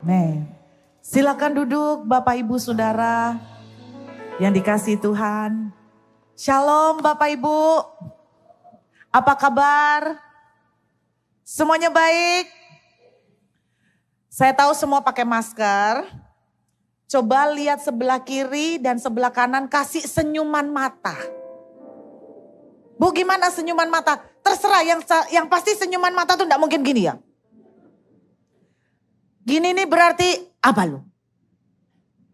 Amin. Silakan duduk Bapak Ibu Saudara yang dikasihi Tuhan. Shalom Bapak Ibu. Apa kabar? Semuanya baik? Saya tahu semua pakai masker. Coba lihat sebelah kiri dan sebelah kanan, kasih senyuman mata. Bu, gimana senyuman mata? Terserah, yang pasti senyuman mata tuh enggak mungkin gini ya. Gini nih berarti apa lu?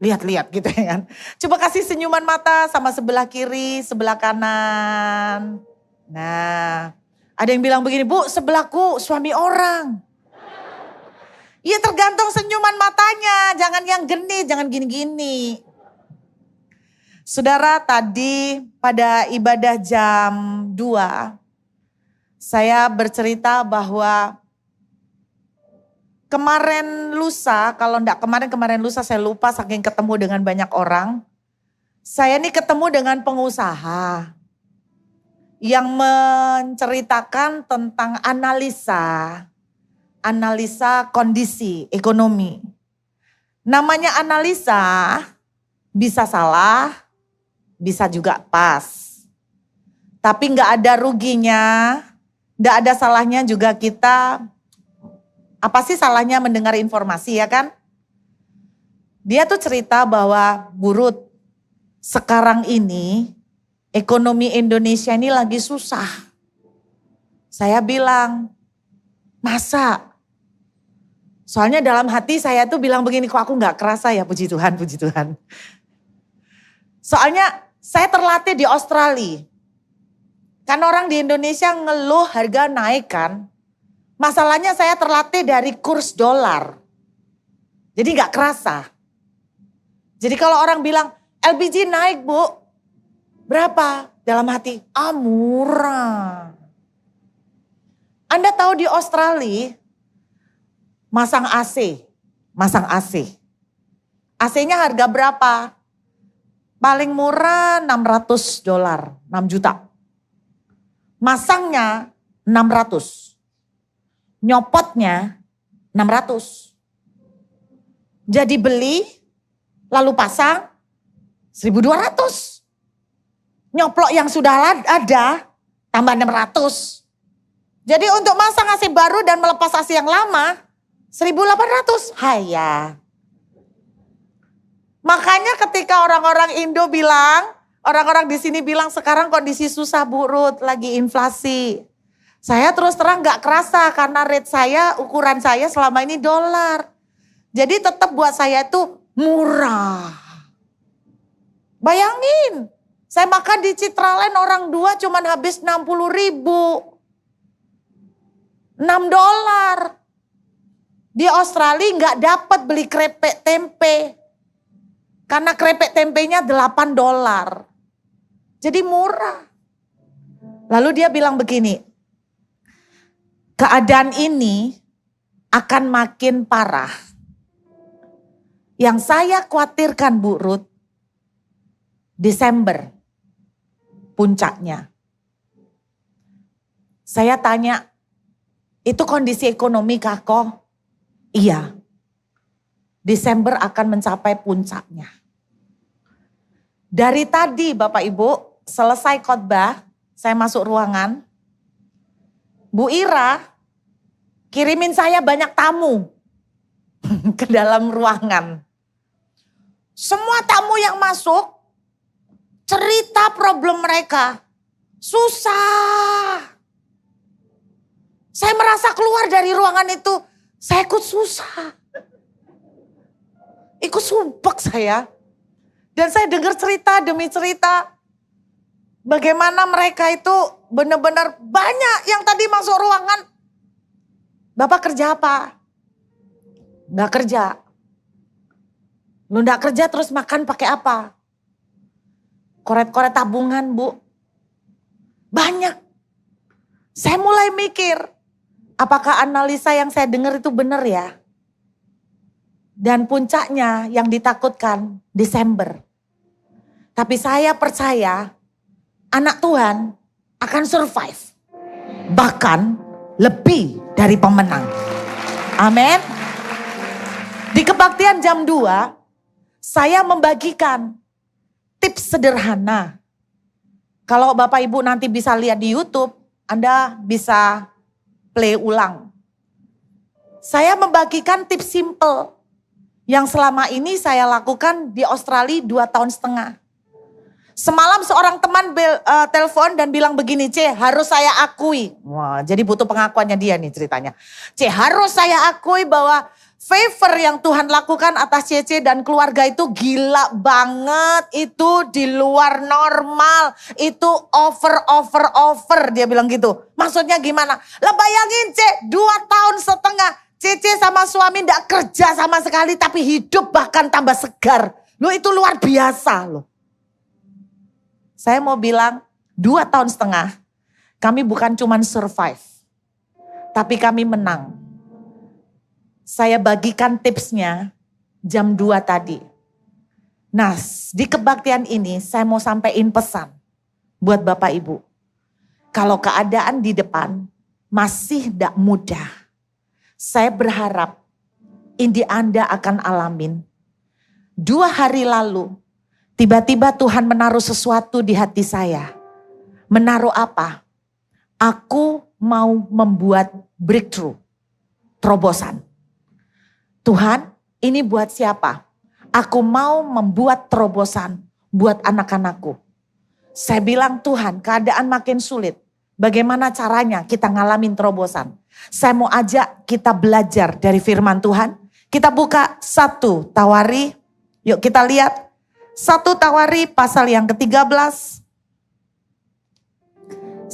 Lihat-lihat gitu ya kan. Coba kasih senyuman mata sama sebelah kiri, sebelah kanan. Nah, ada yang bilang begini, Bu, sebelahku suami orang. Ya tergantung senyuman matanya, jangan yang geni, jangan gini-gini. Saudara, tadi pada ibadah jam 2, saya bercerita bahwa kemarin lusa, kalau enggak kemarin lusa saya lupa saking ketemu dengan banyak orang. Saya ini ketemu dengan pengusaha yang menceritakan tentang analisa kondisi ekonomi. Namanya analisa, bisa salah, bisa juga pas. Tapi enggak ada ruginya, enggak ada salahnya juga kita. Apa sih salahnya mendengar informasi ya kan? Dia tuh cerita bahwa Bu Ruth, sekarang ini ekonomi Indonesia ini lagi susah. Saya bilang, masa? Soalnya dalam hati saya tuh bilang begini, kok aku gak kerasa ya, puji Tuhan, puji Tuhan. Soalnya saya terlatih di Australia. Kan orang di Indonesia ngeluh harga naik kan. Masalahnya saya terlatih dari kurs dolar. Jadi gak kerasa. Jadi kalau orang bilang LPG naik Bu, berapa? Dalam hati, murah. Anda tahu di Australia masang AC. AC-nya harga berapa? Paling murah $600, 6 juta. Masangnya 600. Nyopotnya 600. Jadi beli, lalu pasang 1.200. Nyoplok yang sudah ada, tambah 600. Jadi untuk masang AC baru dan melepas AC yang lama, 1.800. Haya. Makanya ketika orang-orang Indo bilang, orang-orang di sini bilang sekarang kondisi susah Bu Ruth, lagi inflasi. Saya terus terang gak kerasa karena rate saya, ukuran saya selama ini dolar. Jadi tetap buat saya itu murah. Bayangin, saya makan di Citraland orang 2 cuman habis 60.000. $6. Di Australia gak dapat beli krepek tempe. Karena krepek tempenya $8. Jadi murah. Lalu dia bilang begini, keadaan ini akan makin parah. Yang saya khawatirkan Bu Ruth, Desember puncaknya. Saya tanya, itu kondisi ekonomi kah kok? Iya. Desember akan mencapai puncaknya. Dari tadi Bapak Ibu, selesai khotbah, saya masuk ruangan. Bu Ira kirimin saya banyak tamu ke dalam ruangan. Semua tamu yang masuk cerita problem mereka. Susah. Saya merasa keluar dari ruangan itu, saya ikut susah. Ikut sumpek saya. Dan saya dengar cerita demi cerita. Bagaimana mereka itu benar-benar banyak yang tadi masuk ruangan. Bapak kerja apa? Nggak kerja. Lu nggak kerja terus makan pakai apa? Koret-koret tabungan Bu. Banyak. Saya mulai mikir, apakah analisa yang saya dengar itu benar ya? Dan puncaknya yang ditakutkan Desember. Tapi saya percaya anak Tuhan akan survive. Bahkan lebih dari pemenang. Amin. Di kebaktian jam 2, saya membagikan tips sederhana. Kalau Bapak Ibu nanti bisa lihat di YouTube, Anda bisa play ulang. Saya membagikan tips simple yang selama ini saya lakukan di Australia 2,5 tahun. Semalam seorang teman telepon dan bilang begini, C, harus saya akui. Wah, jadi butuh pengakuannya dia nih ceritanya. C, harus saya akui bahwa favor yang Tuhan lakukan atas CC dan keluarga itu gila banget. Itu di luar normal. Itu over. Dia bilang gitu. Maksudnya gimana? Lah bayangin C, 2,5 tahun. CC sama suami gak kerja sama sekali. Tapi hidup bahkan tambah segar. Loh itu luar biasa loh. Saya mau bilang 2,5 tahun kami bukan cuma survive. Tapi kami menang. Saya bagikan tipsnya jam 2 tadi. Nah di kebaktian ini saya mau sampaikan pesan buat Bapak Ibu. Kalau keadaan di depan masih tidak mudah. Saya berharap ini Anda akan alamin. 2 hari lalu tiba-tiba Tuhan menaruh sesuatu di hati saya. Menaruh apa? Aku mau membuat breakthrough. Terobosan. Tuhan, ini buat siapa? Aku mau membuat terobosan buat anak-anakku. Saya bilang, Tuhan, keadaan makin sulit. Bagaimana caranya kita ngalamin terobosan? Saya mau ajak kita belajar dari firman Tuhan. Kita buka 1 Tawari. Yuk kita lihat. 1 Tawari pasal yang ke-13.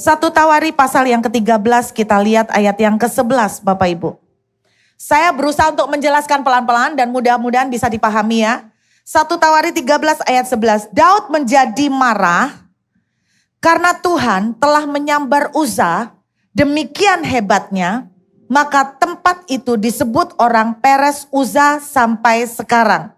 1 Tawari pasal yang ke-13 kita lihat ayat yang ke-11 Bapak Ibu. Saya berusaha untuk menjelaskan pelan-pelan dan mudah-mudahan bisa dipahami ya. 1 Tawari 13 ayat 11. Daud menjadi marah karena Tuhan telah menyambar Uza demikian hebatnya. Maka tempat itu disebut orang Peres Uza sampai sekarang.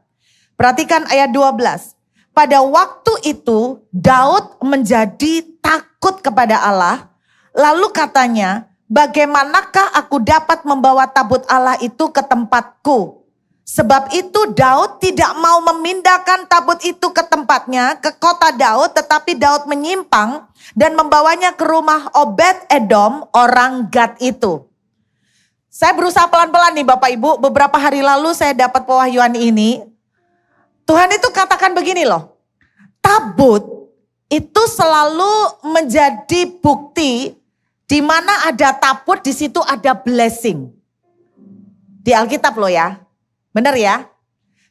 Perhatikan ayat 12. Pada waktu itu Daud menjadi takut kepada Allah. Lalu katanya, bagaimanakah aku dapat membawa tabut Allah itu ke tempatku? Sebab itu Daud tidak mau memindahkan tabut itu ke tempatnya, ke kota Daud. Tetapi Daud menyimpang dan membawanya ke rumah Obed Edom, orang Gad itu. Saya berusaha pelan-pelan nih Bapak Ibu. Beberapa hari lalu saya dapat pewahyuan ini. Tuhan itu katakan begini loh, tabut itu selalu menjadi bukti di mana ada tabut di situ ada blessing. Di Alkitab loh ya, benar ya.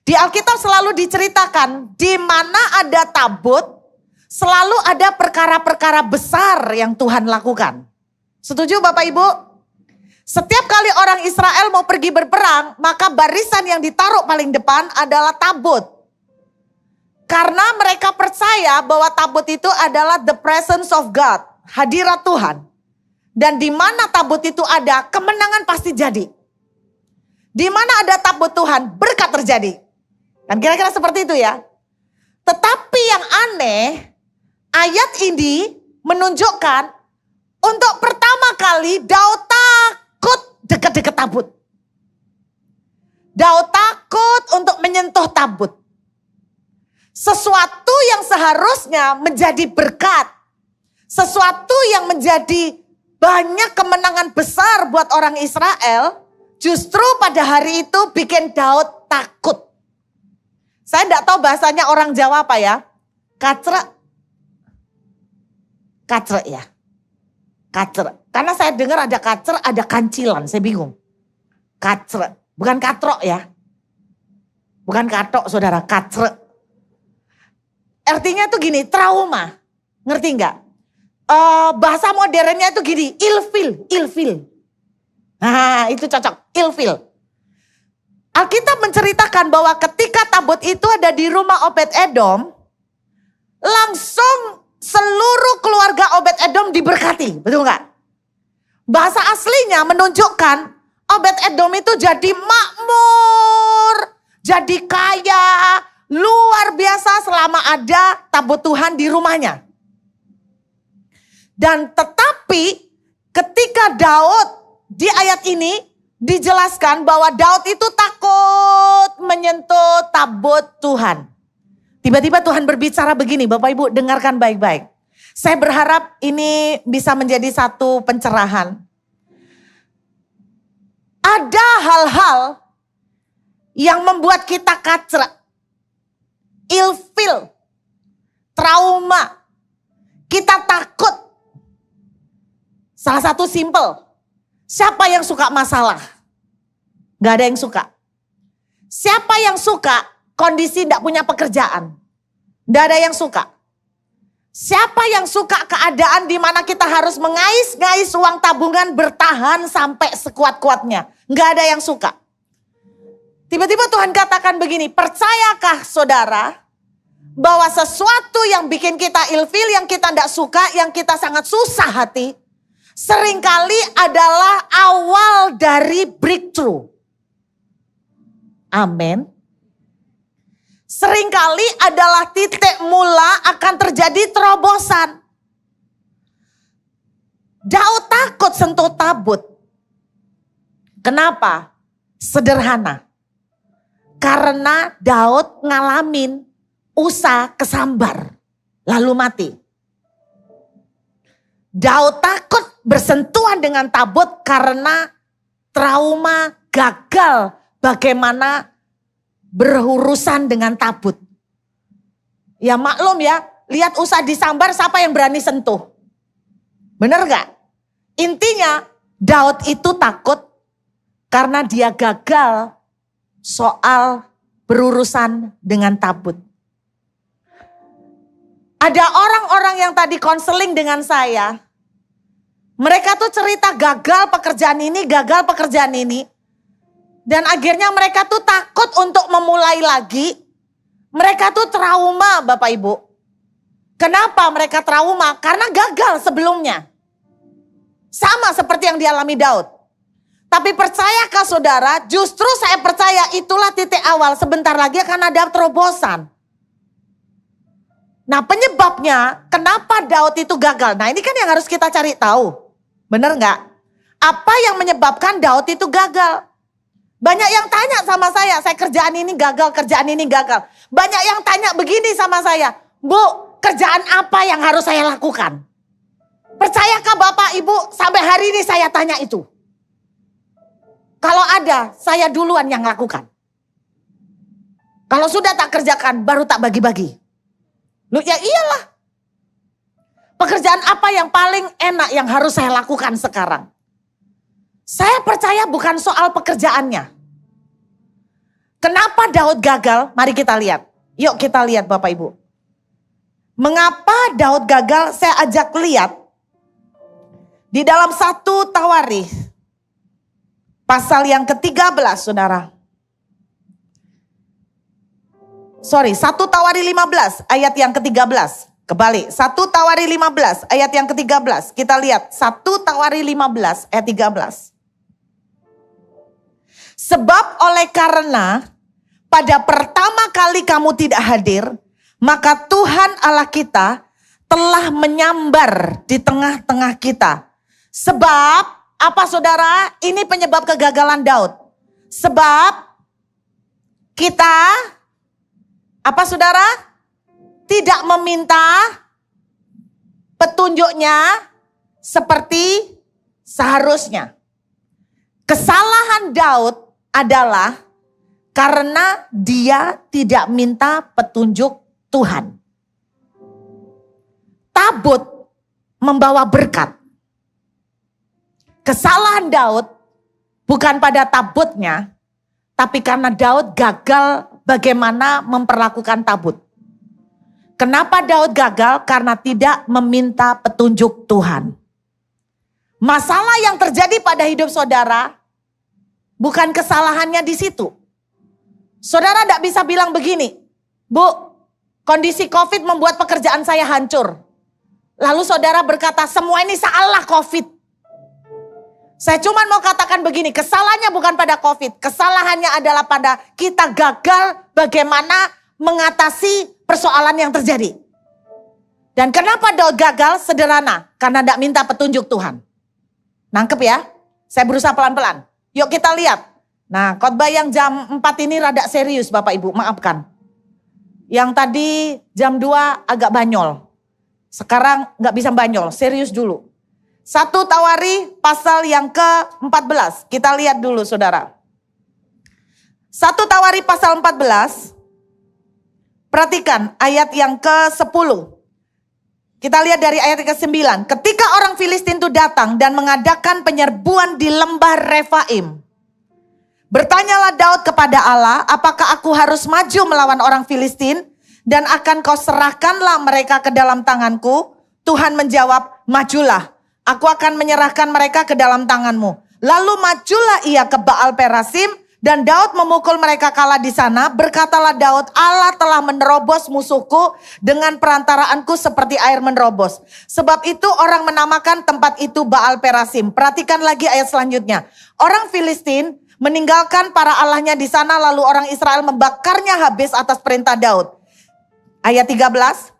Di Alkitab selalu diceritakan di mana ada tabut selalu ada perkara-perkara besar yang Tuhan lakukan. Setuju Bapak Ibu? Setiap kali orang Israel mau pergi berperang, maka barisan yang ditaruh paling depan adalah tabut. Karena mereka percaya bahwa tabut itu adalah the presence of God, hadirat Tuhan. Dan di mana tabut itu ada, kemenangan pasti jadi. Di mana ada tabut Tuhan, berkat terjadi. Dan kira-kira seperti itu ya. Tetapi yang aneh, ayat ini menunjukkan untuk pertama kali Daud takut dekat-dekat tabut. Daud takut untuk menyentuh tabut. Sesuatu yang seharusnya menjadi berkat. Sesuatu yang menjadi banyak kemenangan besar buat orang Israel. Justru pada hari itu bikin Daud takut. Saya tidak tahu bahasanya orang Jawa apa ya. Kacrek. Kacrek ya. Kacrek. Karena saya dengar ada kacrek, ada kancilan. Saya bingung. Kacrek. Bukan katrok ya. Bukan katok saudara, kacrek. Artinya tuh gini, trauma. Ngerti nggak? Bahasa modernnya itu gini, ilfil. Nah itu cocok, ilfil. Alkitab menceritakan bahwa ketika tabut itu ada di rumah Obed Edom, langsung seluruh keluarga Obed Edom diberkati, betul nggak? Bahasa aslinya menunjukkan Obed Edom itu jadi makmur, jadi kaya, luar biasa selama ada tabut Tuhan di rumahnya. Dan tetapi ketika Daud di ayat ini dijelaskan bahwa Daud itu takut tabut Tuhan. Tiba-tiba Tuhan berbicara begini, Bapak Ibu dengarkan baik-baik. Saya berharap ini bisa menjadi satu pencerahan. Ada hal-hal yang membuat kita kacrek, ilfil, trauma, kita takut. Salah satu simple, siapa yang suka masalah? Gak ada yang suka. Siapa yang suka kondisi tidak punya pekerjaan? Gak ada yang suka. Siapa yang suka keadaan di mana kita harus mengais-ngais uang tabungan bertahan sampai sekuat-kuatnya? Gak ada yang suka. Tiba-tiba Tuhan katakan begini, percayakah saudara bahwa sesuatu yang bikin kita ilfil, yang kita tidak suka, yang kita sangat susah hati, seringkali adalah awal dari breakthrough. Amin. Seringkali adalah titik mula akan terjadi terobosan. Daud takut sentuh tabut. Kenapa? Sederhana. Karena Daud ngalamin Usa kesambar, lalu mati. Daud takut bersentuhan dengan tabut karena trauma gagal bagaimana berurusan dengan tabut. Ya maklum ya, lihat Usa disambar, siapa yang berani sentuh? Bener gak? Intinya Daud itu takut karena dia gagal soal berurusan dengan tabut. Ada orang-orang yang tadi konseling dengan saya. Mereka tuh cerita gagal pekerjaan ini, gagal pekerjaan ini. Dan akhirnya mereka tuh takut untuk memulai lagi. Mereka tuh trauma Bapak Ibu. Kenapa mereka trauma? Karena gagal sebelumnya. Sama seperti yang dialami Daud. Tapi percayakah saudara, justru saya percaya itulah titik awal. Sebentar lagi akan ada terobosan. Nah penyebabnya kenapa Daud itu gagal? Nah ini kan yang harus kita cari tahu. Bener nggak? Apa yang menyebabkan Daud itu gagal? Banyak yang tanya sama saya kerjaan ini gagal, kerjaan ini gagal. Banyak yang tanya begini sama saya, Bu, kerjaan apa yang harus saya lakukan? Percayakah Bapak Ibu sampai hari ini saya tanya itu? Kalau ada, saya duluan yang lakukan. Kalau sudah tak kerjakan, baru tak bagi-bagi. Loh ya iyalah. Pekerjaan apa yang paling enak yang harus saya lakukan sekarang? Saya percaya bukan soal pekerjaannya. Kenapa Daud gagal? Mari kita lihat. Yuk kita lihat Bapak Ibu. Mengapa Daud gagal? Saya ajak lihat. Di dalam 1 Tawarikh. Pasal yang ke-13 saudara. 1 Tawarikh 15 ayat yang ke-13. Kembali, 1 Tawarikh 15 ayat yang ke-13. Kita lihat 1 Tawarikh 15 ayat 13. Sebab oleh karena pada pertama kali kamu tidak hadir, maka Tuhan Allah kita telah menyambar di tengah-tengah kita. Sebab, apa saudara? Ini penyebab kegagalan Daud. Sebab kita, apa saudara? Tidak meminta petunjuknya seperti seharusnya. Kesalahan Daud adalah karena dia tidak minta petunjuk Tuhan. Tabut membawa berkat. Kesalahan Daud bukan pada tabutnya, tapi karena Daud gagal bagaimana memperlakukan tabut. Kenapa Daud gagal? Karena tidak meminta petunjuk Tuhan. Masalah yang terjadi pada hidup saudara bukan kesalahannya di situ. Saudara tidak bisa bilang begini, Bu, kondisi COVID membuat pekerjaan saya hancur. Lalu saudara berkata, semua ini salah COVID. Saya cuma mau katakan begini, kesalahannya bukan pada COVID. Kesalahannya adalah pada kita gagal bagaimana mengatasi persoalan yang terjadi. Dan kenapa Daud gagal? Sederhana, karena tidak minta petunjuk Tuhan. Nangkep ya? Saya berusaha pelan-pelan. Yuk kita lihat. Nah, khotbah yang jam 4 ini rada serius Bapak Ibu, maafkan. Yang tadi jam 2 agak banyol. Sekarang nggak bisa banyol, serius dulu. 1 Tawari pasal yang ke-14. Kita lihat dulu saudara. 1 Tawari pasal 14. Perhatikan ayat yang ke-10. Kita lihat dari ayat ke-9. Ketika orang Filistin itu datang dan mengadakan penyerbuan di lembah Refaim. Bertanyalah Daud kepada Allah, apakah aku harus maju melawan orang Filistin? Dan akan kau serahkanlah mereka ke dalam tanganku? Tuhan menjawab, majulah. Aku akan menyerahkan mereka ke dalam tanganmu. Lalu majulah ia ke Baal Perasim. Dan Daud memukul mereka kalah di sana. Berkatalah Daud, Allah telah menerobos musuhku dengan perantaraanku seperti air menerobos. Sebab itu orang menamakan tempat itu Baal Perasim. Perhatikan lagi ayat selanjutnya. Orang Filistin meninggalkan para allahnya di sana, lalu orang Israel membakarnya habis atas perintah Daud. Ayat 13,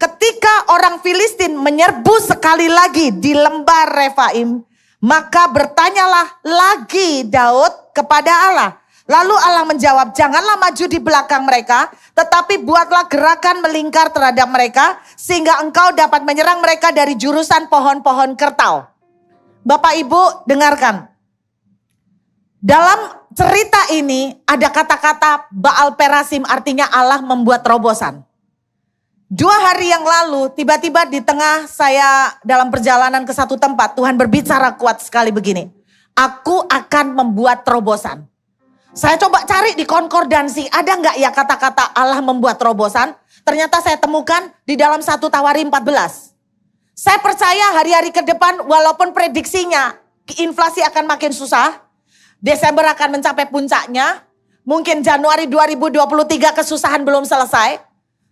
ketika orang Filistin menyerbu sekali lagi di lembah Refaim, maka bertanyalah lagi Daud kepada Allah. Lalu Allah menjawab, janganlah maju di belakang mereka, tetapi buatlah gerakan melingkar terhadap mereka, sehingga engkau dapat menyerang mereka dari jurusan pohon-pohon kertau. Bapak Ibu dengarkan. Dalam cerita ini ada kata-kata Baal Perasim, artinya Allah membuat terobosan. 2 hari yang lalu tiba-tiba di tengah saya dalam perjalanan ke satu tempat, Tuhan berbicara kuat sekali begini. Aku akan membuat terobosan. Saya coba cari di konkordansi, ada nggak ya kata-kata Allah membuat terobosan? Ternyata saya temukan di dalam 1 Tawari 14. Saya percaya hari-hari ke depan walaupun prediksinya inflasi akan makin susah, Desember akan mencapai puncaknya, mungkin Januari 2023 kesusahan belum selesai.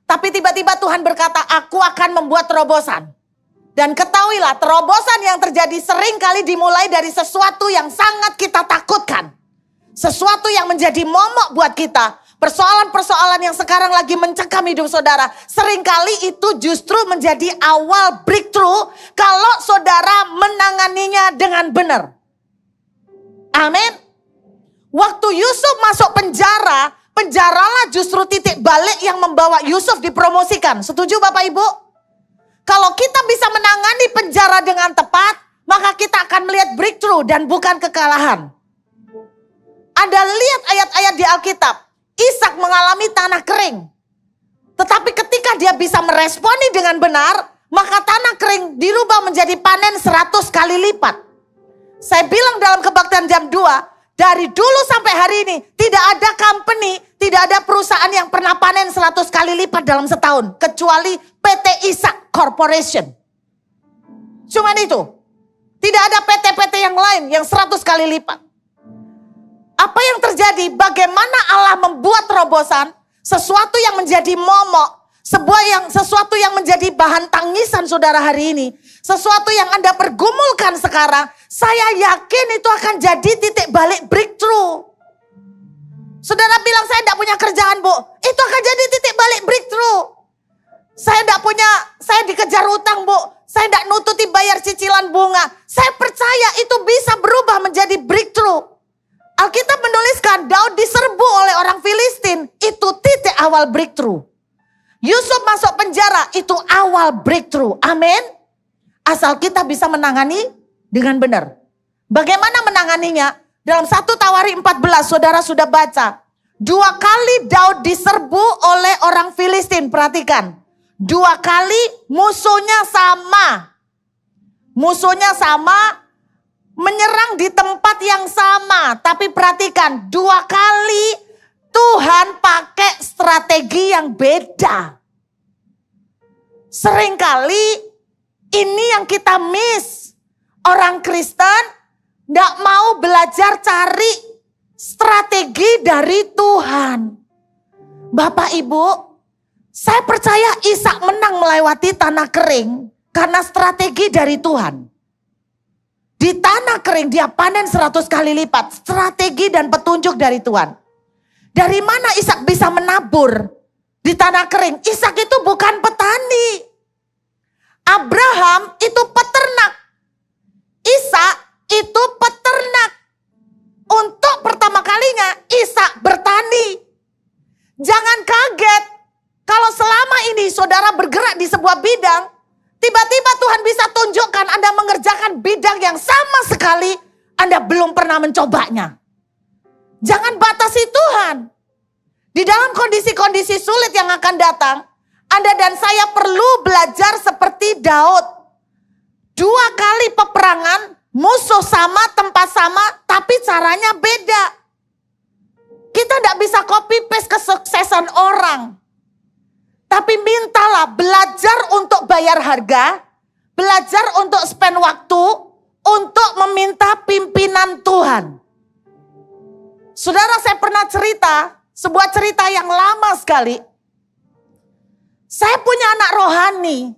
Tapi tiba-tiba Tuhan berkata, aku akan membuat terobosan. Dan ketahuilah, terobosan yang terjadi sering kali dimulai dari sesuatu yang sangat kita takutkan. Sesuatu yang menjadi momok buat kita. Persoalan-persoalan yang sekarang lagi mencekam hidup saudara. Seringkali itu justru menjadi awal breakthrough kalau saudara menanganinya dengan benar. Amin. Waktu Yusuf masuk penjara, penjaralah justru titik balik yang membawa Yusuf dipromosikan. Setuju Bapak Ibu? Kalau kita bisa menangani penjara dengan tepat, maka kita akan melihat breakthrough dan bukan kekalahan. Ada lihat ayat-ayat di Alkitab. Ishak mengalami tanah kering. Tetapi ketika dia bisa meresponi dengan benar, maka tanah kering dirubah menjadi panen 100 kali lipat. Saya bilang dalam kebaktian jam 2, dari dulu sampai hari ini, tidak ada company, tidak ada perusahaan yang pernah panen 100 kali lipat dalam setahun. Kecuali PT Ishak Corporation. Cuman itu. Tidak ada PT-PT yang lain yang 100 kali lipat. Apa yang terjadi? Bagaimana Allah membuat terobosan? Sesuatu yang menjadi momok. Sesuatu yang menjadi bahan tangisan saudara hari ini. Sesuatu yang Anda pergumulkan sekarang. Saya yakin itu akan jadi titik balik breakthrough. Saudara bilang saya tidak punya kerjaan bu. Itu akan jadi titik balik breakthrough. Saya dikejar utang bu. Saya tidak nututi bayar cicilan bunga. Saya percaya itu bisa berubah menjadi breakthrough. Alkitab menuliskan Daud diserbu oleh orang Filistin. Itu titik awal breakthrough. Yusuf masuk penjara, itu awal breakthrough. Amin. Asal kita bisa menangani dengan benar. Bagaimana menanganinya? Dalam 1 Tawari 14, saudara sudah baca. 2 kali Daud diserbu oleh orang Filistin. Perhatikan. 2 kali musuhnya sama. Musuhnya sama, menyerang di tempat yang sama. Tapi perhatikan, 2 kali Tuhan pakai strategi yang beda. Seringkali ini yang kita miss. Orang Kristen tidak mau belajar cari strategi dari Tuhan. Bapak Ibu, saya percaya Ishak menang melewati tanah kering karena strategi dari Tuhan. Di tanah kering dia panen 100 kali lipat. Strategi dan petunjuk dari Tuhan. Dari mana Ishak bisa menabur di tanah kering? Ishak itu bukan petani. Abraham itu peternak. Ishak itu peternak. Untuk pertama kalinya Ishak bertani. Jangan kaget kalau selama ini saudara bergerak di sebuah bidang, tiba-tiba Tuhan bisa tunjukkan Anda mengerjakan bidang yang sama sekali Anda belum pernah mencobanya. Jangan batasi Tuhan. Di dalam kondisi-kondisi sulit yang akan datang, Anda dan saya perlu belajar seperti Daud. 2 kali peperangan, musuh sama, tempat sama, tapi caranya beda. Kita tidak bisa copy paste kesuksesan orang. Tapi mintalah belajar untuk bayar harga, belajar untuk spend waktu, untuk meminta pimpinan Tuhan. Saudara, saya pernah cerita, sebuah cerita yang lama sekali. Saya punya anak rohani.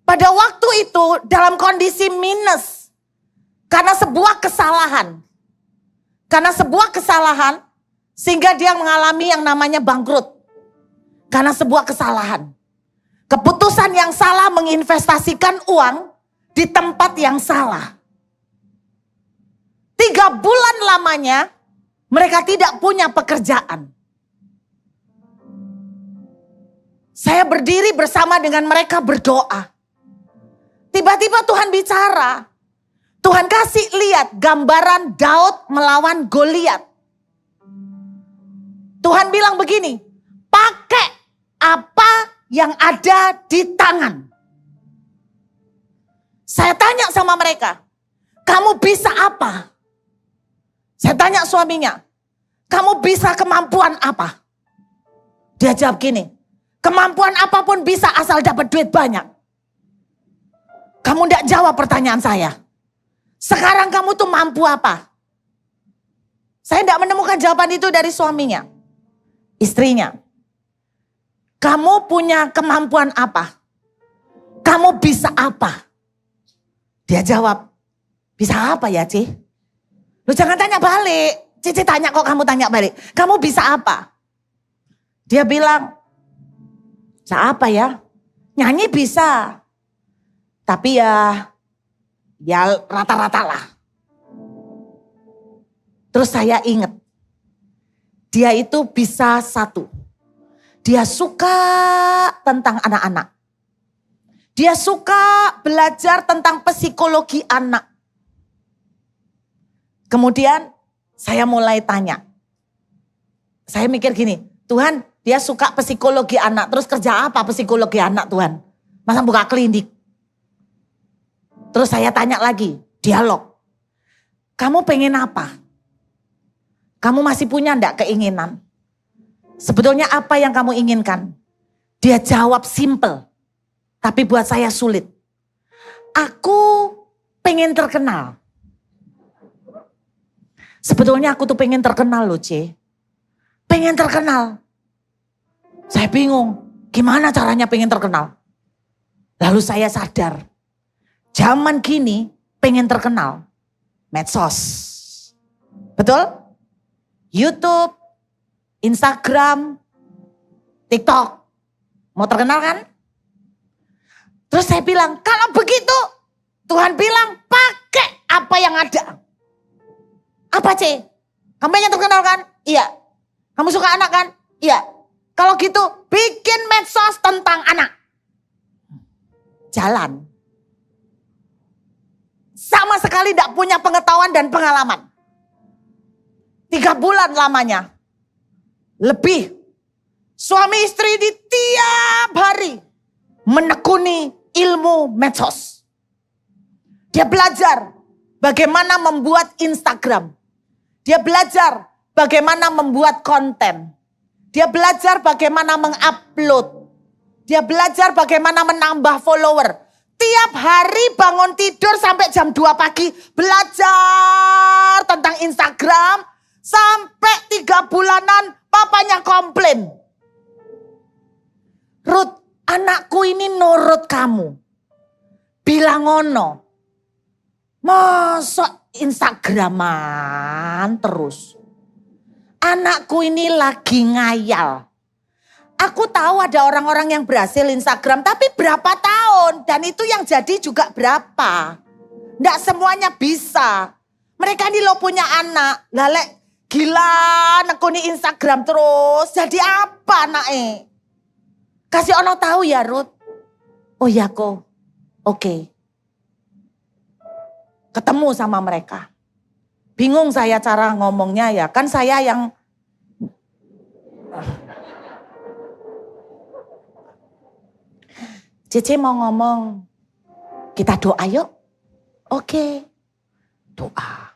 Pada waktu itu dalam kondisi minus. Karena sebuah kesalahan. Sehingga dia mengalami yang namanya bangkrut. Karena sebuah kesalahan. Keputusan yang salah menginvestasikan uang di tempat yang salah. 3 bulan lamanya mereka tidak punya pekerjaan. Saya berdiri bersama dengan mereka berdoa. Tiba-tiba Tuhan bicara. Tuhan kasih lihat gambaran Daud melawan Goliat. Tuhan bilang begini, pakai apa yang ada di tangan. Saya tanya sama mereka, kamu bisa apa? Saya tanya suaminya, kamu bisa kemampuan apa? Dia jawab gini, kemampuan apapun bisa asal dapat duit banyak. Kamu tidak jawab pertanyaan saya. Sekarang kamu tuh mampu apa? Saya tidak menemukan jawaban itu dari suaminya. Istrinya. Kamu punya kemampuan apa? Kamu bisa apa? Dia jawab, bisa apa ya Ci? Lu jangan tanya balik. Cici tanya kok kamu tanya balik. Kamu bisa apa? Dia bilang, bisa apa ya? Nyanyi bisa. Tapi ya rata-rata lah. Terus saya ingat. Dia itu bisa satu. Dia suka tentang anak-anak. Dia suka belajar tentang psikologi anak. Kemudian saya mulai tanya. Saya mikir gini, Tuhan dia suka psikologi anak. Terus kerja apa psikologi anak Tuhan? Masa buka klinik? Terus saya tanya lagi, dialog. Kamu pengen apa? Kamu masih punya enggak keinginan? Sebetulnya apa yang kamu inginkan? Dia jawab simple. Tapi buat saya sulit. Aku pengen terkenal. Sebetulnya aku tuh pengen terkenal loh C. Pengen terkenal. Saya bingung. Gimana caranya pengen terkenal? Lalu saya sadar. Zaman gini pengen terkenal. Medsos. Betul? YouTube, Instagram, TikTok. Mau terkenal kan? Terus saya bilang, kalau begitu Tuhan bilang pakai apa yang ada. Apa C? Kamu pengen terkenal kan? Iya. Kamu suka anak kan? Iya. Kalau gitu bikin medsos tentang anak. Jalan. Sama sekali tidak punya pengetahuan dan pengalaman. 3 bulan lamanya. Lebih. Suami istri di tiap hari menekuni ilmu medsos. Dia belajar bagaimana membuat Instagram. Dia belajar bagaimana membuat konten. Dia belajar bagaimana mengupload. Dia belajar bagaimana menambah follower. Tiap hari bangun tidur sampai jam 2 pagi belajar tentang Instagram. Sampai 3 bulanan papanya komplain. Ruth, anakku ini nurut kamu. Bilang ngono. Masa Instagraman terus. Anakku ini lagi ngayal. Aku tahu ada orang-orang yang berhasil Instagram, tapi berapa tahun? Dan itu yang jadi juga berapa? Nggak semuanya bisa. Mereka ini lo punya anak. Lalek, Gila, nekuni Instagram terus. Jadi apa anake? Kasih ono tahu ya Ruth. Oh ya kok. Oke. Ketemu sama mereka. Bingung saya cara ngomongnya ya. Kan saya yang Cece mau ngomong. Kita doa yuk. Oke. Doa.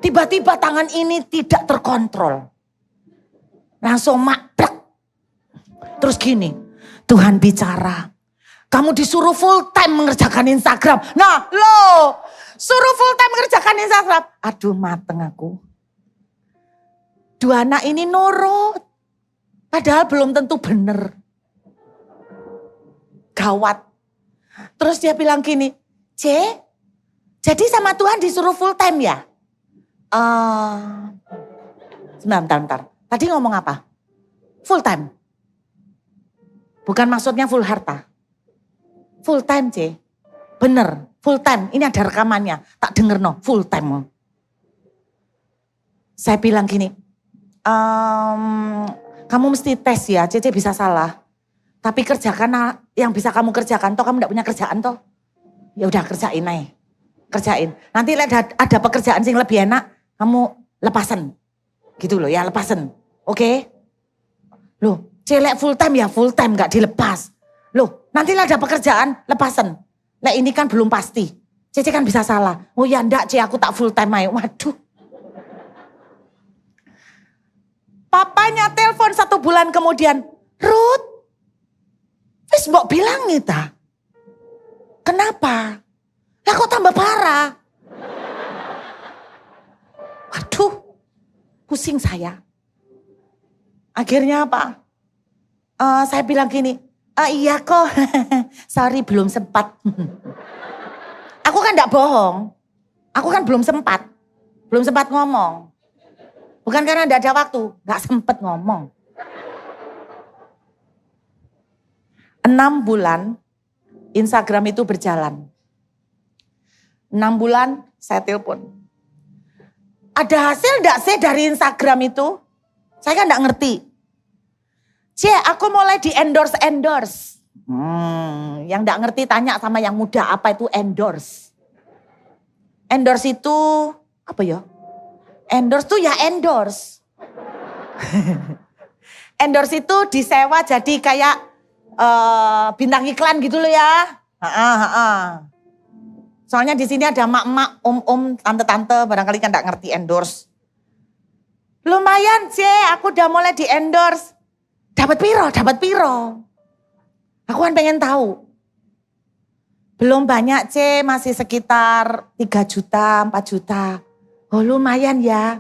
Tiba-tiba tangan ini tidak terkontrol. Langsung maklek. Terus gini, Tuhan bicara. Kamu disuruh full time mengerjakan Instagram. Nah loh, suruh full time mengerjakan Instagram. Aduh mateng aku. Dua anak ini nurut. Padahal belum tentu bener. Gawat. Terus dia bilang gini, jadi sama Tuhan disuruh full time ya? Bentar. Tadi ngomong apa? Full time. Bukan maksudnya full harta. Full time, Bener, full time. Ini ada rekamannya. Tak denger no, full time. Saya bilang gini, kamu mesti tes ya, Cece bisa salah. Tapi kerjakan yang bisa kamu kerjakan, toh kamu gak punya kerjaan toh. Ya udah kerjain aja. Kerjain. Nanti ada pekerjaan yang lebih enak, kamu lepasen. Gitu loh ya, lepasen. Oke? Loh, celek full time ya full time gak dilepas. Loh, nanti ada pekerjaan, lepasen. Nah ini kan belum pasti. Cece kan bisa salah. Oh ya enggak aku tak full time aja. Waduh. Papanya telepon 1 bulan kemudian. Ruth, wis mbok bilang kita. Kenapa? Lah kok tambah parah? Waduh, pusing saya. Akhirnya apa? Saya bilang gini, iya kok, sorry belum sempat. Aku kan gak bohong, aku kan belum sempat ngomong. Bukan karena gak ada waktu, gak sempet ngomong. 6 bulan Instagram itu berjalan. 6 bulan saya telepon. Ada hasil gak sih dari Instagram itu? Saya kan gak ngerti. Aku mulai di endorse. Yang gak ngerti tanya sama yang muda apa itu endorse. Endorse itu apa ya? Endorse tuh ya endorse. Endorse itu disewa jadi kayak bintang iklan gitu loh ya. Soalnya di sini ada mak-mak, om-om, tante-tante, barangkali kan gak ngerti endorse. Lumayan aku udah mulai di endorse. Dapat piro. Aku kan pengen tahu. Belum banyak masih sekitar 3 juta, 4 juta. Oh lumayan ya.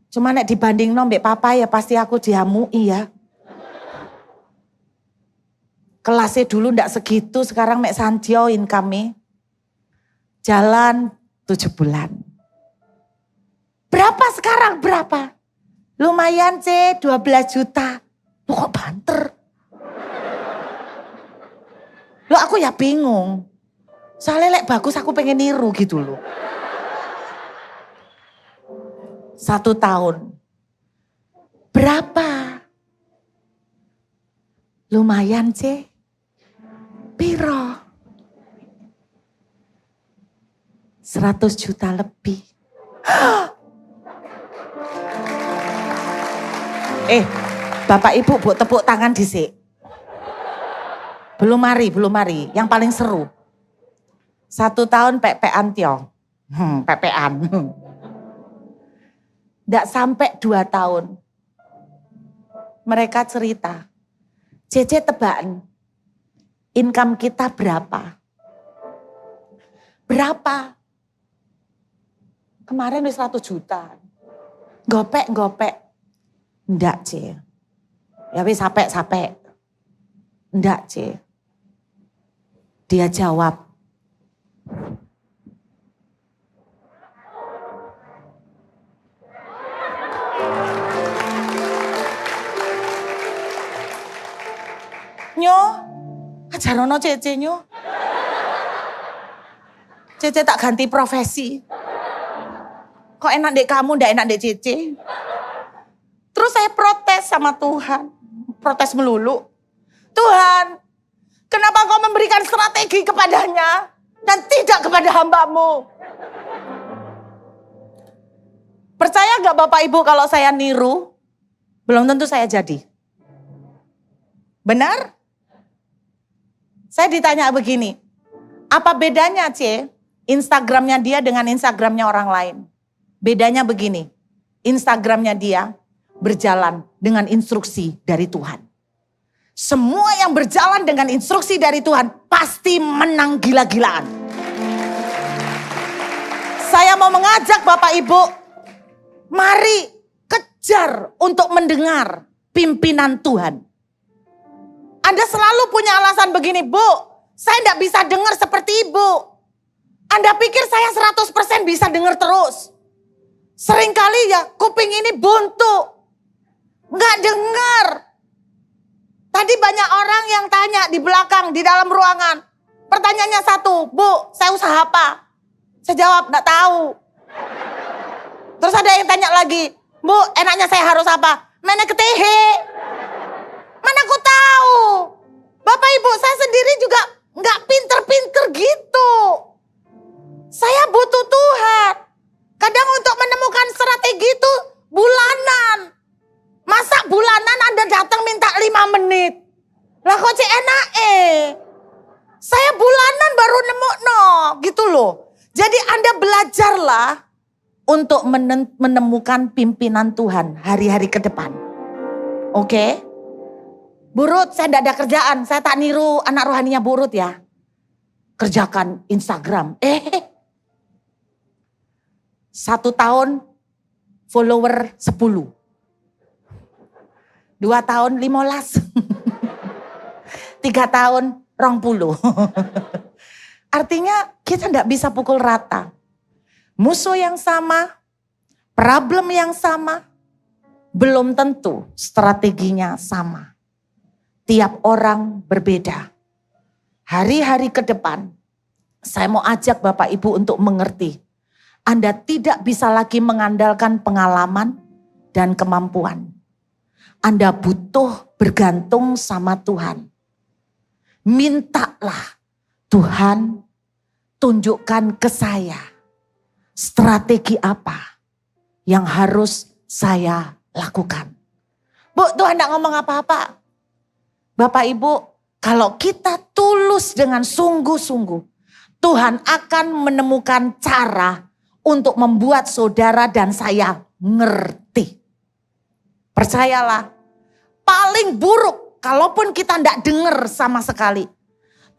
Cuma nek dibanding mbek papa ya pasti aku diamui ya. Kelasnya dulu ndak segitu, sekarang mek Santio income. Jalan 7 bulan. Berapa sekarang? Berapa? Lumayan 12 juta. Loh kok banter? Loh aku ya bingung. Soalnya lek bagus aku pengen niru gitu loh. 1 tahun. Berapa? Lumayan piro? 100 juta lebih. Bapak Ibu buat tepuk tangan dhisik. Belum mari. Yang paling seru. 1 tahun pepean tio. Pepean. Nggak sampai 2 tahun. Mereka cerita. Cece tebakan. Income kita berapa? Berapa? Kemarin 100 juta. Gopek. Ndak ya wis sampai. Ndak Dia jawab. Nyo, ajarono Cece nyo. Cece tak ganti profesi. Kok enak dek kamu, ndak enak dek Cici? Terus saya protes sama Tuhan. Protes melulu. Tuhan, kenapa kau memberikan strategi kepadanya dan tidak kepada hamba-Mu? Percaya gak Bapak Ibu kalau saya niru, belum tentu saya jadi. Benar? Saya ditanya begini, apa bedanya Instagramnya dia dengan Instagramnya orang lain? Bedanya begini, Instagramnya dia berjalan dengan instruksi dari Tuhan. Semua yang berjalan dengan instruksi dari Tuhan pasti menang gila-gilaan. Saya mau mengajak Bapak Ibu, mari kejar untuk mendengar pimpinan Tuhan. Anda selalu punya alasan begini, Bu, saya tidak bisa dengar seperti Ibu. Anda pikir saya 100% bisa dengar terus. Seringkali ya kuping ini buntu. Nggak dengar. Tadi banyak orang yang tanya di belakang, di dalam ruangan. Pertanyaannya satu, Bu, saya usaha apa? Saya jawab, nggak tahu. Terus ada yang tanya lagi, Bu, enaknya saya harus apa? Mana ketehe? Mana aku tahu? Bapak Ibu, saya sendiri juga nggak pinter-pinter gitu. Saya butuh Tuhan. Kadang untuk menemukan strategi itu bulanan. Masa bulanan Anda datang minta 5 menit? Lah kok enak Saya bulanan baru nemu gitu loh. Jadi Anda belajarlah untuk menemukan pimpinan Tuhan hari-hari ke depan. Oke? Burut, saya tidak ada kerjaan. Saya tak niru anak rohaninya Burut ya. Kerjakan Instagram. 1 tahun follower 10. 2 tahun 15. 3 tahun 20. Artinya kita tidak bisa pukul rata. Musuh yang sama, problem yang sama, belum tentu strateginya sama. Tiap orang berbeda. Hari-hari ke depan, saya mau ajak Bapak Ibu untuk mengerti. Anda tidak bisa lagi mengandalkan pengalaman dan kemampuan. Anda butuh bergantung sama Tuhan. Mintalah, Tuhan tunjukkan ke saya strategi apa yang harus saya lakukan. Bu, Tuhan tidak ngomong apa-apa. Bapak Ibu, kalau kita tulus dengan sungguh-sungguh, Tuhan akan menemukan cara untuk membuat saudara dan saya ngerti. Percayalah, paling buruk kalaupun kita tidak dengar sama sekali,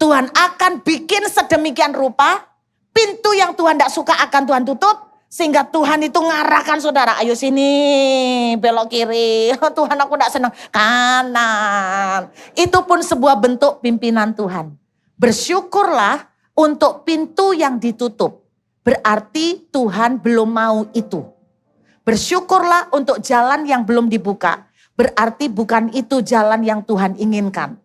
Tuhan akan bikin sedemikian rupa, pintu yang Tuhan tidak suka akan Tuhan tutup, sehingga Tuhan itu ngarahkan saudara, ayo sini belok kiri, Tuhan aku tidak senang, kanan. Itu pun sebuah bentuk pimpinan Tuhan. Bersyukurlah untuk pintu yang ditutup, berarti Tuhan belum mau itu. Bersyukurlah untuk jalan yang belum dibuka, berarti bukan itu jalan yang Tuhan inginkan.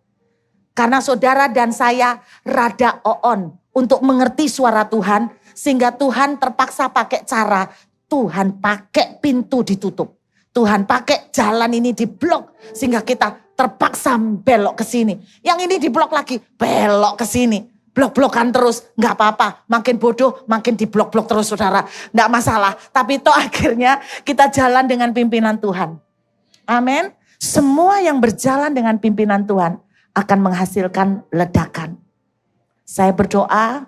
Karena saudara dan saya rada oon untuk mengerti suara Tuhan, sehingga Tuhan terpaksa pakai cara, Tuhan pakai pintu ditutup. Tuhan pakai jalan ini diblok, sehingga kita terpaksa belok ke sini. Yang ini diblok lagi, belok ke sini. Blok-blokan terus, nggak apa-apa. Makin bodoh, makin diblok-blok terus saudara. Nggak masalah, tapi toh akhirnya kita jalan dengan pimpinan Tuhan. Amin. Semua yang berjalan dengan pimpinan Tuhan akan menghasilkan ledakan. Saya berdoa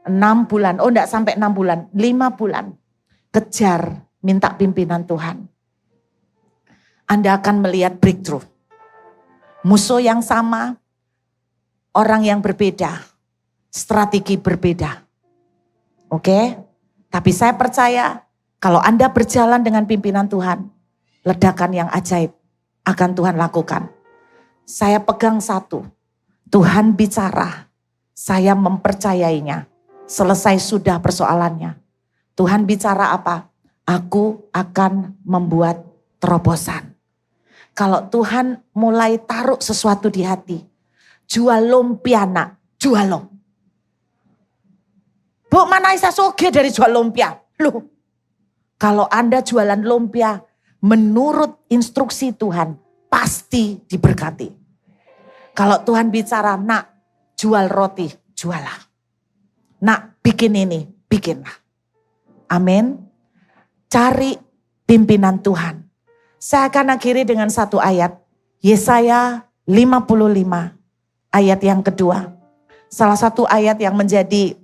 6 bulan, enggak sampai 6 bulan, 5 bulan. Kejar, minta pimpinan Tuhan. Anda akan melihat breakthrough. Musuh yang sama, orang yang berbeda, strategi berbeda. Oke? Tapi saya percaya kalau Anda berjalan dengan pimpinan Tuhan, ledakan yang ajaib akan Tuhan lakukan. Saya pegang satu, Tuhan bicara, saya mempercayainya. Selesai sudah persoalannya. Tuhan bicara apa? Aku akan membuat terobosan. Kalau Tuhan mulai taruh sesuatu di hati, jual lumpia nak, jual lo. Bu, mana bisa soge dari jual lumpia? Loh, Kalau Anda jualan lumpia menurut instruksi Tuhan, pasti diberkati. Kalau Tuhan bicara, nak jual roti, jualah. Nak bikin ini, bikinlah. Amin. Cari pimpinan Tuhan. Saya akan akhiri dengan satu ayat. Yesaya 55 ayat yang kedua. Salah satu ayat yang menjadi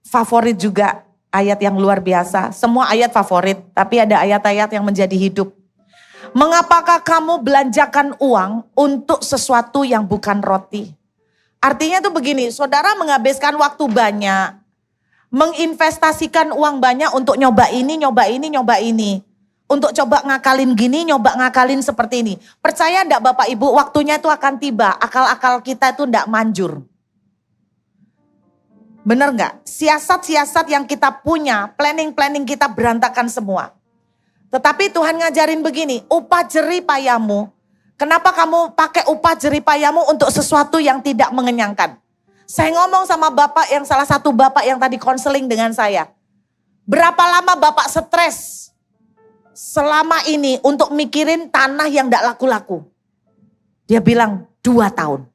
favorit juga, ayat yang luar biasa. Semua ayat favorit, tapi ada ayat-ayat yang menjadi hidup. Mengapakah kamu belanjakan uang untuk sesuatu yang bukan roti? Artinya tuh begini, saudara menghabiskan waktu banyak, menginvestasikan uang banyak untuk nyoba ini, nyoba ini, nyoba ini. Untuk coba ngakalin gini, nyoba ngakalin seperti ini. Percaya enggak Bapak Ibu, waktunya itu akan tiba, akal-akal kita itu enggak manjur. Benar enggak? Siasat-siasat yang kita punya, planning-planning kita berantakan semua. Tetapi Tuhan ngajarin begini, upah jerih payahmu. Kenapa kamu pakai upah jerih payahmu untuk sesuatu yang tidak mengenyangkan? Saya ngomong sama Bapak yang salah satu Bapak yang tadi konseling dengan saya. Berapa lama Bapak stres selama ini untuk mikirin tanah yang enggak laku-laku? Dia bilang 2 tahun.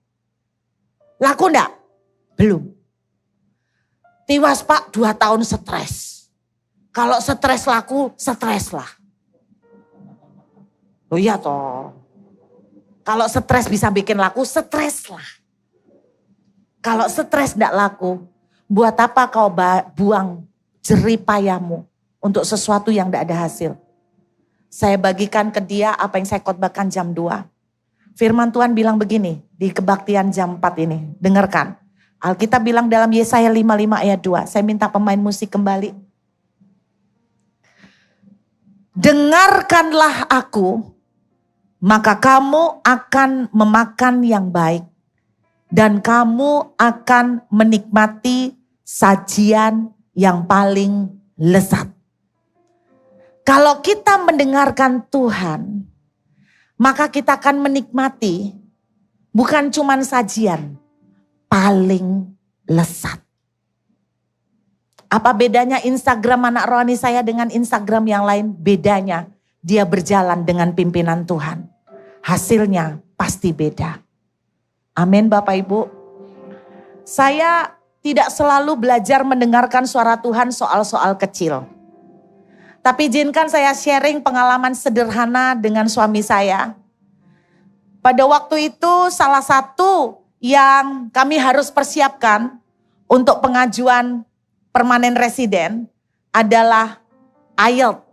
Laku enggak? Belum. Tiwas Pak, 2 tahun stres. Kalau stres laku, stres lah. Oh iya toh. Kalau stres bisa bikin laku, stres lah. Kalau stres enggak laku, buat apa kau buang jerih payahmu untuk sesuatu yang enggak ada hasil? Saya bagikan ke dia apa yang saya khotbahkan jam 2. Firman Tuhan bilang begini di kebaktian jam 4 ini. Dengarkan. Alkitab bilang dalam Yesaya 55 ayat 2. Saya minta pemain musik kembali. Dengarkanlah aku, maka kamu akan memakan yang baik. Dan kamu akan menikmati sajian yang paling lezat. Kalau kita mendengarkan Tuhan, maka kita akan menikmati bukan cuma sajian, paling lezat. Apa bedanya Instagram anak rohani saya dengan Instagram yang lain? Bedanya dia berjalan dengan pimpinan Tuhan. Hasilnya pasti beda. Amin Bapak Ibu. Saya tidak selalu belajar mendengarkan suara Tuhan soal-soal kecil. Tapi izinkan saya sharing pengalaman sederhana dengan suami saya. Pada waktu itu salah satu yang kami harus persiapkan untuk pengajuan permanen residen adalah IELTS.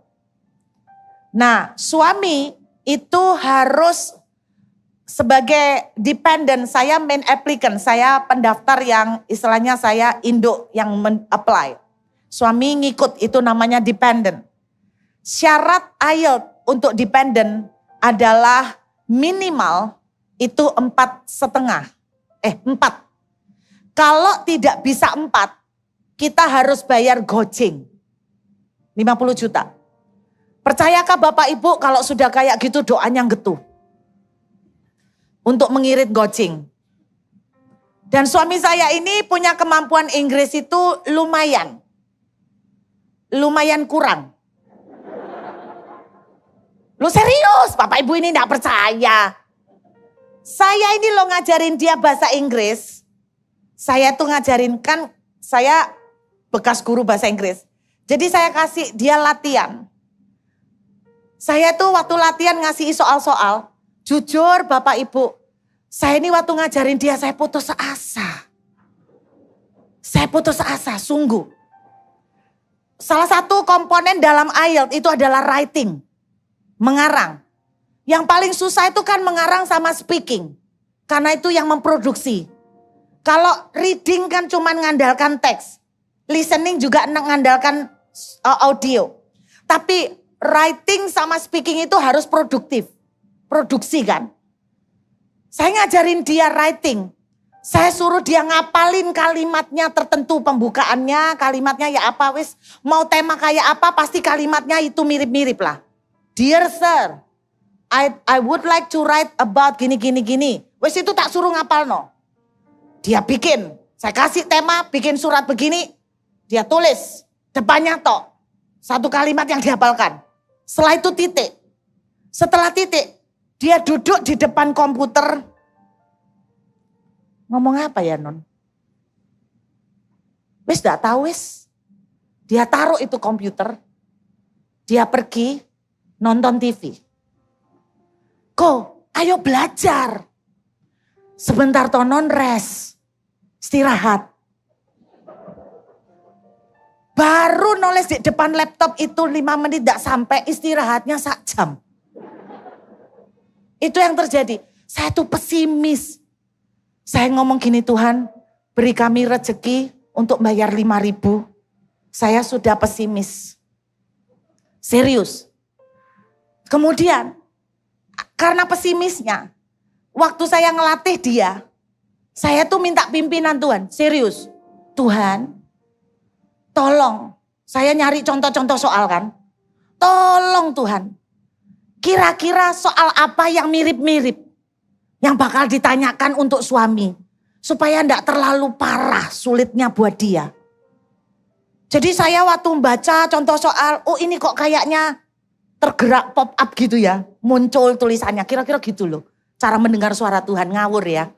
Nah, suami itu harus sebagai dependent, saya main applicant, saya pendaftar yang istilahnya saya induk yang apply. Suami ngikut, itu namanya dependent. Syarat IELTS untuk dependent adalah minimal itu 4,5. 4. Kalau tidak bisa 4, kita harus bayar goceng. 50 juta. Percayakah Bapak Ibu kalau sudah kayak gitu doanya getuh. Untuk mengirit goceng. Dan suami saya ini punya kemampuan Inggris itu lumayan. Lumayan kurang. Lu serius, Bapak Ibu ini enggak percaya. Saya ini lo ngajarin dia bahasa Inggris. Saya tuh ngajarin, kan saya bekas guru bahasa Inggris. Jadi saya kasih dia latihan. Saya tuh waktu latihan ngasih soal-soal. Jujur Bapak Ibu, saya ini waktu ngajarin dia saya putus asa. Saya putus asa, sungguh. Salah satu komponen dalam IELTS itu adalah writing. Mengarang. Yang paling susah itu kan mengarang sama speaking. Karena itu yang memproduksi. Kalau reading kan cuma mengandalkan teks. Listening juga mengandalkan audio. Tapi writing sama speaking itu harus produktif. Produksi kan. Saya ngajarin dia writing. Saya suruh dia ngapalin kalimatnya tertentu, pembukaannya, kalimatnya ya apa wis. Mau tema kayak apa pasti kalimatnya itu mirip-mirip lah. Dear sir, I would like to write about gini. Wes itu tak suruh ngapal no. Dia bikin. Saya kasih tema, bikin surat begini. Dia tulis. Depannya tok. Satu kalimat yang dihafalkan. Setelah itu titik. Setelah titik, dia duduk di depan komputer. Ngomong apa ya non? Wis gak tahu wis. Dia taruh itu komputer. Dia pergi nonton TV. Ko, ayo belajar. Sebentar tonon res. Istirahat. Baru nulis di depan laptop itu 5 menit gak sampai, istirahatnya 1 jam. Itu yang terjadi. Saya tuh pesimis. Saya ngomong gini, Tuhan beri kami rezeki untuk bayar 5.000. Saya sudah pesimis. Serius. Kemudian karena pesimisnya, waktu saya ngelatih dia, saya tuh minta pimpinan Tuhan. Serius. Tuhan, tolong. Saya nyari contoh-contoh soal kan. Tolong Tuhan. Kira-kira soal apa yang mirip-mirip. Yang bakal ditanyakan untuk suami. Supaya enggak terlalu parah sulitnya buat dia. Jadi saya waktu membaca contoh soal, oh ini kok kayaknya tergerak pop up gitu ya. Muncul tulisannya, kira-kira gitu loh. Cara mendengar suara Tuhan, ngawur ya.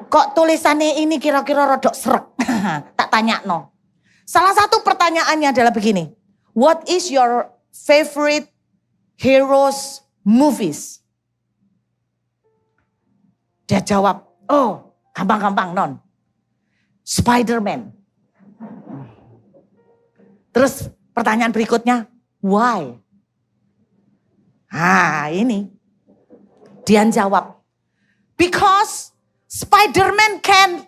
Kok tulisannya ini kira-kira rodok srek. Tak tanya no. Salah satu pertanyaannya adalah begini. What is your favorite heroes movies? Dia jawab, oh gampang-gampang non. Spider-Man. Terus pertanyaan berikutnya, why? Ini. Dia jawab, because Spider-Man can.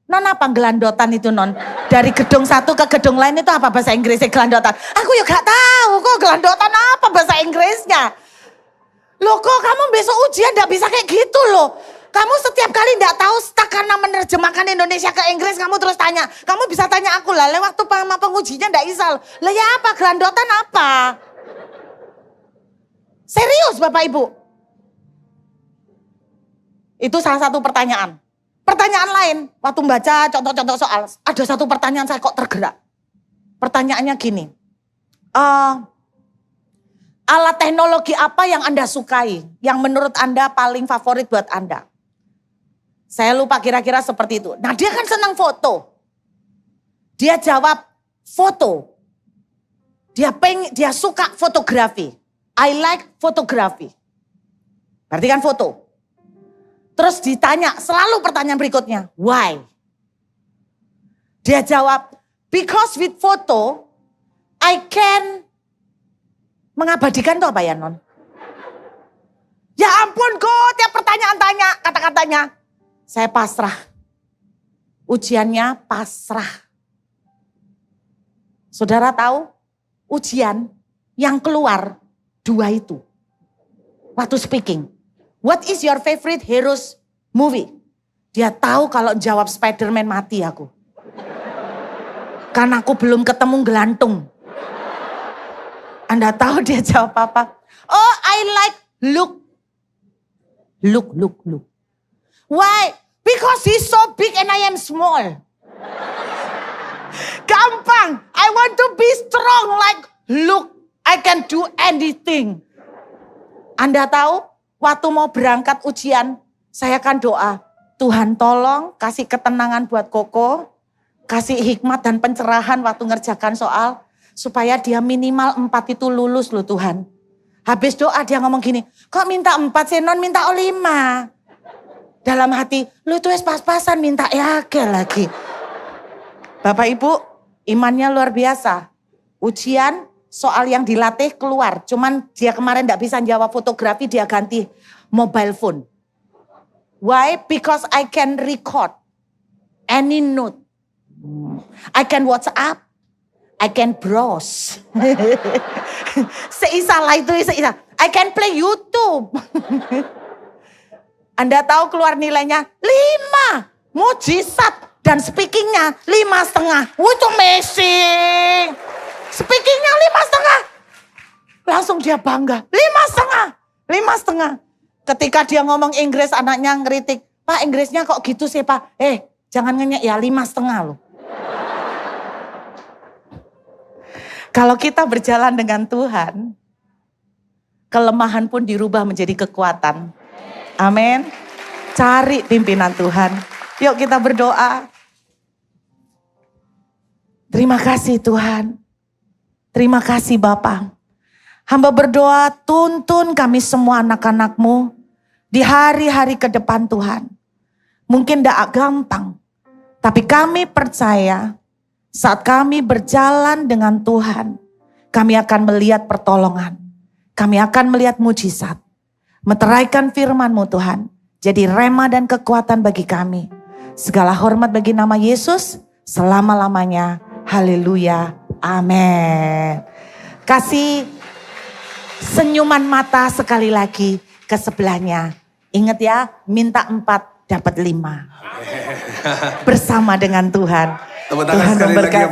Non apa gelandotan itu non? Dari gedung satu ke gedung lain itu apa bahasa Inggrisnya gelandotan? Aku ya gak tahu kok gelandotan apa bahasa Inggrisnya. Loh kok kamu besok ujian gak bisa kayak gitu loh. Kamu setiap kali gak tahu stuck karena menerjemahkan Indonesia ke Inggris kamu terus tanya. Kamu bisa tanya aku lah lewat waktu pengujinya gak bisa. Lah ya apa gelandotan apa? Serius Bapak Ibu. Itu salah satu pertanyaan. Pertanyaan lain, waktu membaca contoh-contoh soal, ada satu pertanyaan saya kok tergerak. Pertanyaannya gini, alat teknologi apa yang Anda sukai, yang menurut Anda paling favorit buat Anda? Saya lupa kira-kira seperti itu. Nah dia kan senang foto. Dia jawab foto. Dia suka fotografi. I like photography. Berarti kan foto. Terus ditanya, selalu pertanyaan berikutnya, why? Dia jawab, because with photo, I can mengabadikan itu apa ya non? Ya ampun kok, tiap pertanyaan tanya, kata-katanya. Saya pasrah. Ujiannya pasrah. Saudara tahu, ujian yang keluar 2 itu. Waktu speaking. What is your favorite heroes movie? Dia tahu kalau jawab Spider-Man mati aku. Karena aku belum ketemu gelantung. Anda tahu dia jawab apa? Oh, I like Luke. Luke. Why? Because he's so big and I am small. Gampang. I want to be strong like Luke. I can do anything. Anda tahu? Waktu mau berangkat ujian, saya kan doa, Tuhan tolong kasih ketenangan buat Koko, kasih hikmat dan pencerahan waktu ngerjakan soal, supaya dia minimal 4 itu lulus loh Tuhan. Habis doa dia ngomong gini, kok minta 4 sih non minta 5. Dalam hati, lu itu pas-pasan minta yake lagi. Bapak Ibu, imannya luar biasa. Ujian, soal yang dilatih keluar. Cuman dia kemarin gak bisa jawab fotografi, dia ganti mobile phone. Why? Because I can record any note. I can WhatsApp. I can browse. Seisa lah itu, seisa. I can play YouTube. Anda tahu keluar nilainya 5. Mujizat. Dan speakingnya 5,5. Itu amazing. Speakingnya 5,5. Langsung dia bangga. 5,5. Ketika dia ngomong Inggris, anaknya ngeritik. Pak, Inggrisnya kok gitu sih, Pak? Jangan ngenyek ya, 5,5 loh. Kalau kita berjalan dengan Tuhan, kelemahan pun dirubah menjadi kekuatan. Amin. Cari pimpinan Tuhan. Yuk kita berdoa. Terima kasih Tuhan. Terima kasih Bapa. Hamba berdoa, tuntun kami semua anak-anak-Mu di hari-hari ke depan Tuhan. Mungkin tidak gampang, tapi kami percaya saat kami berjalan dengan Tuhan, kami akan melihat pertolongan. Kami akan melihat mujizat. Meteraikan firman-Mu Tuhan, jadi rema dan kekuatan bagi kami. Segala hormat bagi nama Yesus, selama-lamanya. Haleluya. Amin. Kasih senyuman mata sekali lagi ke sebelahnya. Ingat ya, minta 4 dapat 5. Bersama dengan Tuhan. Tepuk tangan Tuhan sekali lagi ya, memberkati.